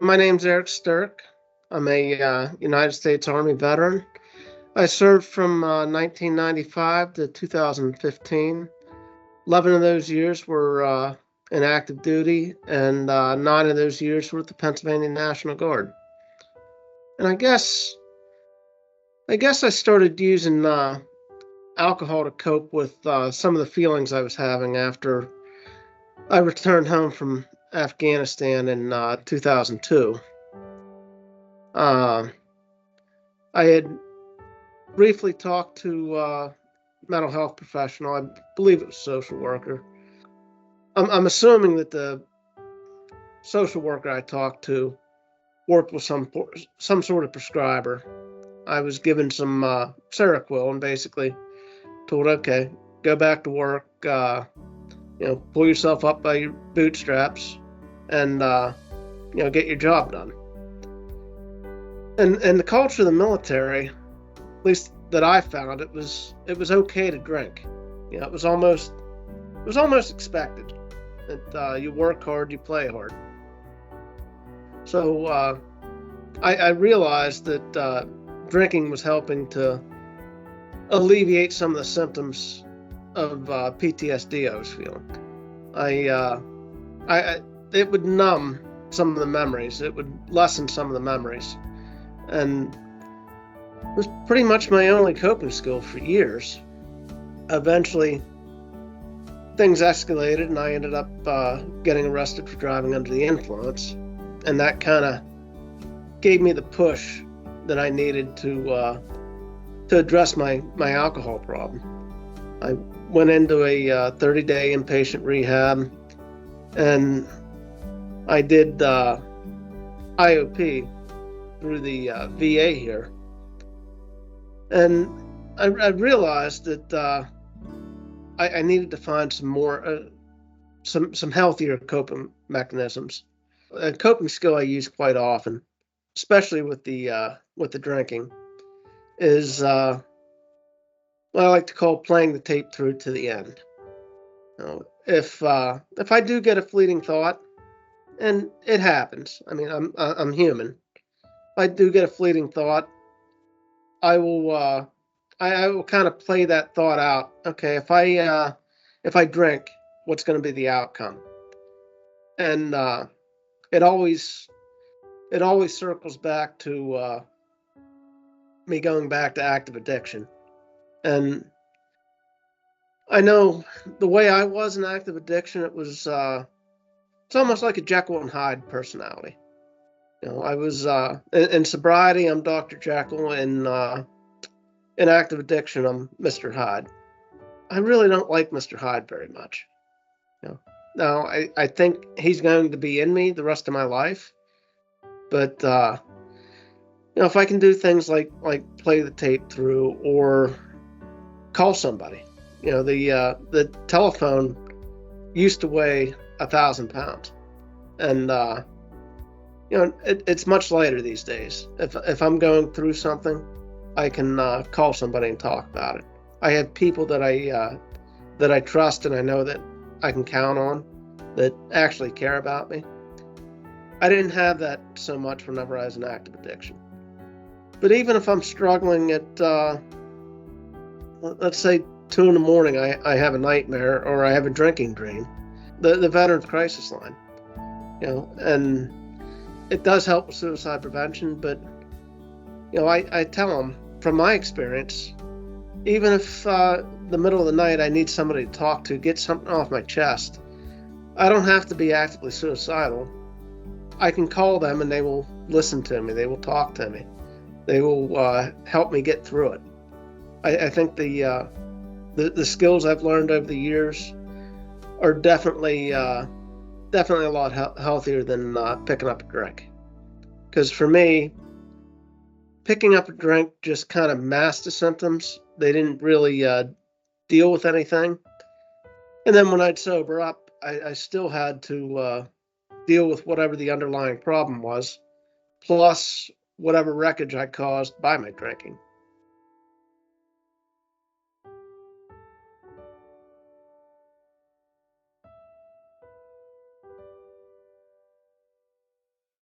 My name's Erik. I'm a United States Army veteran. I served from 1995 to 2015. 11 of those years were in active duty, and 9 of those years were with the Pennsylvania National Guard. And I guess I started using alcohol to cope with some of the feelings I was having after I returned home from Afghanistan in 2002. Uh, I had briefly talked to mental health professional. I believe it was social worker. I'm assuming that the social worker I talked to worked with some sort of prescriber. I was given some Seroquel and basically told, okay, go back to work. Pull yourself up by your bootstraps, and get your job done. And the culture of the military, at least that I found, it was okay to drink. It was almost expected that you work hard, you play hard. So I realized that drinking was helping to alleviate some of the symptoms of PTSD I was feeling. It would numb some of the memories. It would lessen some of the memories, and it was pretty much my only coping skill for years. Eventually, things escalated, and I ended up getting arrested for driving under the influence, and that kind of gave me the push that I needed to address my alcohol problem. I went into a 30-day inpatient rehab, and I did IOP through the VA here. And I realized that I needed to find some more, some healthier coping mechanisms. A coping skill I use quite often, especially with the drinking, is what I like to call playing the tape through to the end. If I do get a fleeting thought, and it happens, I mean, I'm human. If I do get a fleeting thought, I will kind of play that thought out. Okay, if I drink, what's going to be the outcome? And it always circles back to me going back to active addiction. And I know the way I was in active addiction, it's almost like a Jekyll and Hyde personality. I was in sobriety, I'm Dr. Jekyll, and in active addiction, I'm Mr. Hyde. I really don't like Mr. Hyde very much. Now I think he's going to be in me the rest of my life, but if I can do things like play the tape through or call somebody, the telephone used to weigh 1,000 pounds, and it's much lighter these days. If I'm going through something, I can call somebody and talk about it. I have people that I trust and I know that I can count on, that actually care about me. I didn't have that so much whenever I was in active addiction. But even if I'm struggling at, let's say 2 a.m, I have a nightmare or I have a drinking dream, the Veterans Crisis Line, and it does help with suicide prevention. But I tell them, from my experience, even if the middle of the night I need somebody to talk to, get something off my chest, I don't have to be actively suicidal. I can call them and they will listen to me. They will talk to me. They will help me get through it. I think the skills I've learned over the years are definitely a lot healthier than picking up a drink. Because for me, picking up a drink just kind of masked the symptoms. They didn't really deal with anything. And then when I'd sober up, I still had to deal with whatever the underlying problem was, plus whatever wreckage I caused by my drinking.